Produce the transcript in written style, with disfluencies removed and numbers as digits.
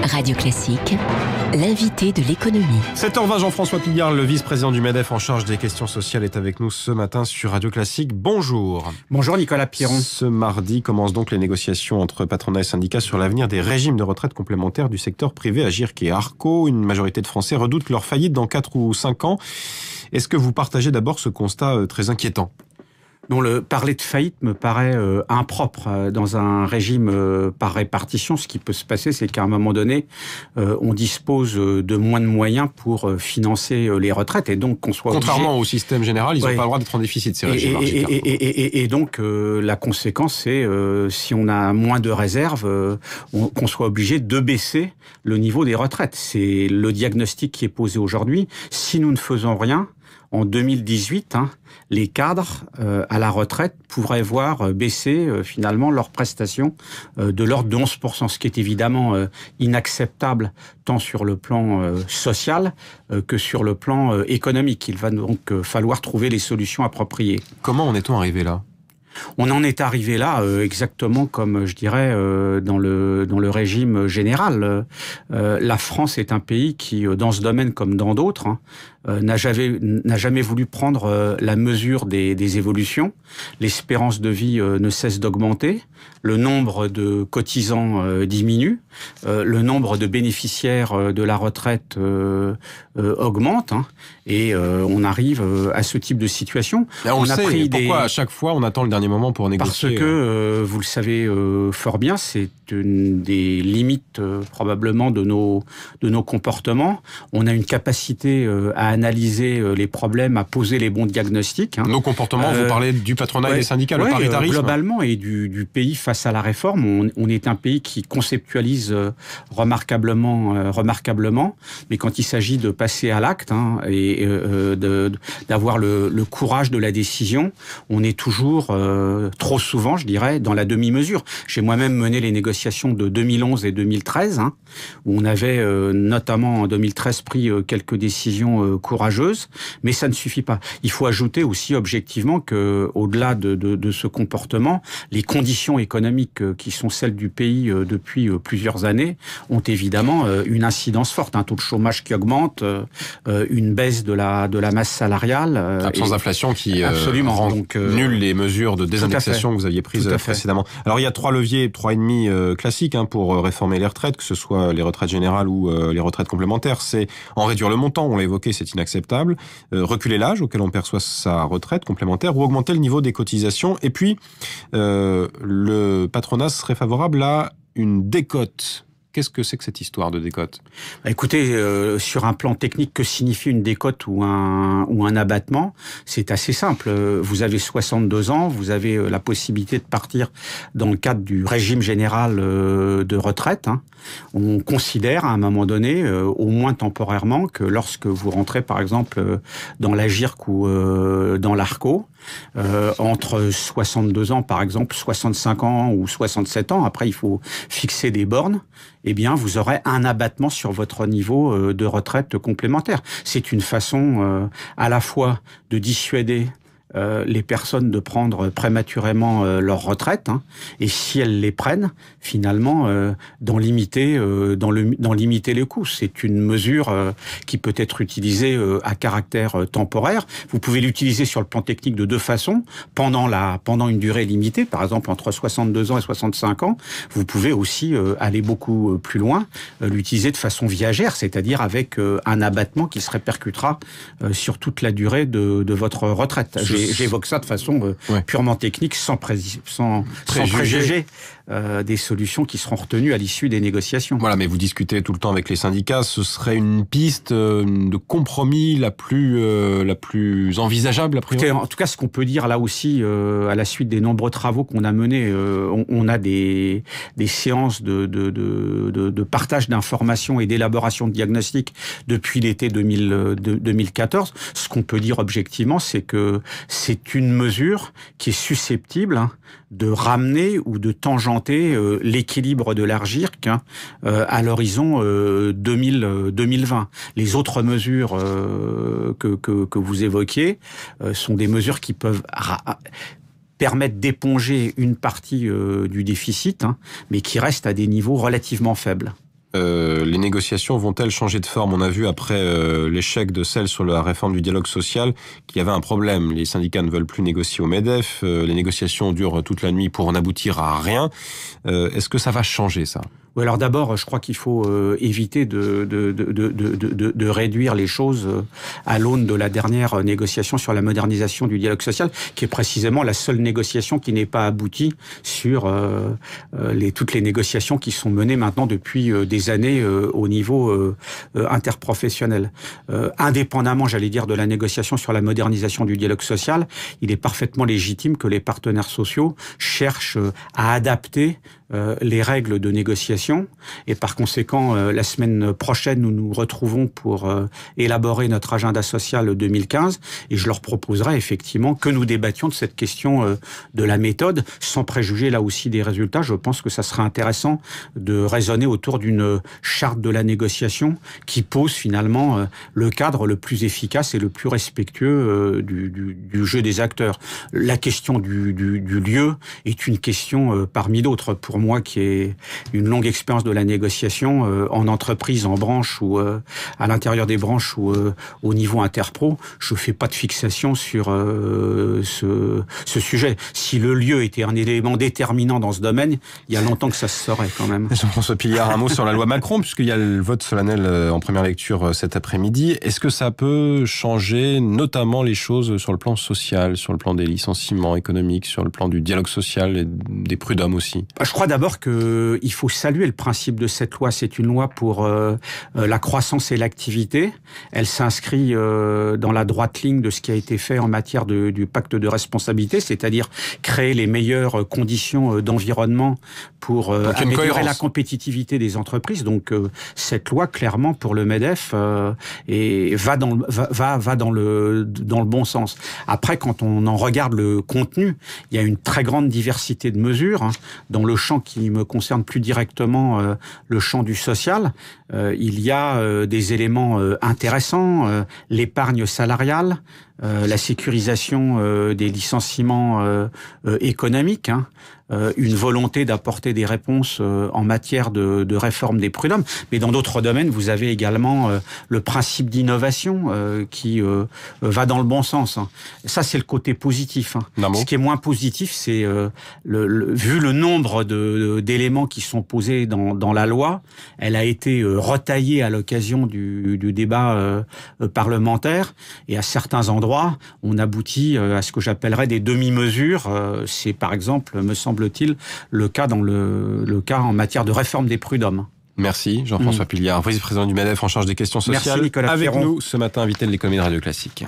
Radio Classique, l'invité de l'économie. 7h20, Jean-François Pigard, le vice-président du MEDEF en charge des questions sociales, est avec nous ce matin sur Radio Classique. Bonjour. Bonjour Nicolas Piron. Ce mardi commencent donc les négociations entre patronat et syndicats sur l'avenir des régimes de retraite complémentaires du secteur privé. Agirc et Arco, une majorité de Français redoutent leur faillite dans 4 ou 5 ans. Est-ce que vous partagez d'abord ce constat très inquiétant ? Non, parler de faillite me paraît impropre. Dans un régime par répartition, ce qui peut se passer, c'est qu'à un moment donné, on dispose de moins de moyens pour financer les retraites, et donc qu'on soit contrairement au système général, ils n'ont pas le droit d'être en déficit, ces régimes. Et donc, la conséquence, c'est si on a moins de réserves, qu'on soit obligé de baisser le niveau des retraites. C'est le diagnostic qui est posé aujourd'hui. Si nous ne faisons rien, en 2018, les cadres à la retraite pourraient voir baisser finalement leurs prestations de l'ordre de 11%, ce qui est évidemment inacceptable tant sur le plan social que sur le plan économique. Il va donc falloir trouver les solutions appropriées. Comment en est-on arrivé là ? On en est arrivé là exactement comme, je dirais, dans le régime général. La France est un pays qui, dans ce domaine comme dans d'autres, n'a jamais voulu prendre la mesure des évolutions. L'espérance de vie ne cesse d'augmenter. Le nombre de cotisants diminue. Le nombre de bénéficiaires de la retraite augmente. Et on arrive à ce type de situation. Là, on sait pourquoi à chaque fois on attend le dernier moment pour négocier. Parce que, vous le savez fort bien, c'est une des limites probablement de nos comportements. On a une capacité à analyser les problèmes, à poser les bons diagnostics. Nos comportements, vous parlez du patronat et des syndicats, le paritarisme. Globalement, et du pays face à la réforme, on est un pays qui conceptualise remarquablement, mais quand il s'agit de passer à l'acte et d'avoir le courage de la décision, on est toujours trop souvent, je dirais, dans la demi-mesure. J'ai moi-même mené les négociations de 2011 et 2013, où on avait notamment en 2013 pris quelques décisions courageuses, mais ça ne suffit pas. Il faut ajouter aussi objectivement que, au-delà de ce comportement, les conditions économiques qui sont celles du pays depuis plusieurs années ont évidemment une incidence forte. Un taux de chômage qui augmente, une baisse de la masse salariale. Absence d'inflation qui absolument. rend nul les mesures de désindexation que vous aviez prises précédemment. Alors il y a 3 leviers, 3,5 classiques pour réformer les retraites, que ce soit les retraites générales ou les retraites complémentaires. C'est en réduire le montant, on l'a évoqué, c'est inacceptable. Reculer l'âge auquel on perçoit sa retraite complémentaire ou augmenter le niveau des cotisations. Et puis, le patronat serait favorable à une décote. Qu'est-ce que c'est que cette histoire de décote ? Écoutez, sur un plan technique, que signifie une décote ou un abattement ? C'est assez simple. Vous avez 62 ans, vous avez la possibilité de partir dans le cadre du régime général de retraite. On considère à un moment donné, au moins temporairement, que lorsque vous rentrez par exemple dans l'Agirc ou dans l'Arco, entre 62 ans par exemple, 65 ans ou 67 ans, après il faut fixer des bornes, eh bien vous aurez un abattement sur votre niveau de retraite complémentaire. C'est une façon à la fois de dissuader les personnes de prendre prématurément leur retraite, et si elles les prennent, finalement, d'en limiter les coûts. C'est une mesure qui peut être utilisée à caractère temporaire. Vous pouvez l'utiliser sur le plan technique de 2 façons. Pendant une durée limitée, par exemple entre 62 ans et 65 ans, vous pouvez aussi aller beaucoup plus loin, l'utiliser de façon viagère, c'est-à-dire avec un abattement qui se répercutera sur toute la durée de votre retraite. J'évoque ça de façon purement technique, sans préjuger des solutions qui seront retenues à l'issue des négociations. Voilà, mais vous discutez tout le temps avec les syndicats. Ce serait une piste de compromis la plus envisageable, a priori. En tout cas, ce qu'on peut dire là aussi, à la suite des nombreux travaux qu'on a menés, on a des séances de partage d'informations et d'élaboration de diagnostics depuis l'été 2014. Ce qu'on peut dire objectivement, c'est que c'est une mesure qui est susceptible de ramener ou de tangenter l'équilibre de l'Agirc à l'horizon 2020. Les autres mesures que vous évoquiez sont des mesures qui peuvent permettre d'éponger une partie du déficit, mais qui restent à des niveaux relativement faibles. les négociations vont-elles changer de forme? On a vu après l'échec de celle sur la réforme du dialogue social qu'il y avait un problème. Les syndicats ne veulent plus négocier au MEDEF, les négociations durent toute la nuit pour en aboutir à rien. Est-ce que ça va changer, ça? Oui, alors d'abord, je crois qu'il faut éviter de réduire les choses à l'aune de la dernière négociation sur la modernisation du dialogue social, qui est précisément la seule négociation qui n'est pas aboutie sur toutes les négociations qui sont menées maintenant depuis des années au niveau interprofessionnel. Indépendamment, j'allais dire, de la négociation sur la modernisation du dialogue social, il est parfaitement légitime que les partenaires sociaux cherchent à adapter les règles de négociation, et par conséquent, la semaine prochaine, nous nous retrouvons pour élaborer notre agenda social 2015, et je leur proposerai effectivement que nous débattions de cette question de la méthode, sans préjuger là aussi des résultats. Je pense que ça serait intéressant de raisonner autour d'une charte de la négociation qui pose finalement le cadre le plus efficace et le plus respectueux du jeu des acteurs. La question du lieu est une question parmi d'autres. Pour moi, qui ai une longue expérience de la négociation en entreprise, en branche ou à l'intérieur des branches ou au niveau interpro, je fais pas de fixation sur ce sujet. Si le lieu était un élément déterminant dans ce domaine, il y a longtemps que ça se saurait quand même. Jean-François Pilliard, un mot sur la loi Macron, puisqu'il y a le vote solennel en première lecture cet après-midi. Est-ce que ça peut changer notamment les choses sur le plan social, sur le plan des licenciements économiques, sur le plan du dialogue social et des prud'hommes aussi? Je crois d'abord qu'il faut saluer le principe de cette loi. C'est une loi pour la croissance et l'activité. Elle s'inscrit dans la droite ligne de ce qui a été fait en matière du pacte de responsabilité, c'est-à-dire créer les meilleures conditions d'environnement pour améliorer la compétitivité des entreprises. Donc cette loi, clairement, pour le MEDEF, va dans le bon sens. Après, quand on en regarde le contenu, il y a une très grande diversité de mesures. Dans le champ qui me concerne plus directement, le champ du social, il y a des éléments intéressants, l'épargne salariale, la sécurisation des licenciements économiques, une volonté d'apporter des réponses en matière de réforme des prud'hommes. Mais dans d'autres domaines, vous avez également le principe d'innovation qui va dans le bon sens. Ça, c'est le côté positif. Ce qui est moins positif, c'est vu le nombre d'éléments qui sont posés dans la loi, elle a été retaillée à l'occasion du débat parlementaire, et à certains endroits, on aboutit à ce que j'appellerais des demi-mesures. C'est par exemple, me semble-t-il, le cas en matière de réforme des prud'hommes. Merci Jean-François Pilliard, vice-président du MEDEF en charge des questions sociales. Merci Nicolas Avec Ferron. nous ce matin, invité de l'économie de Radio Classique.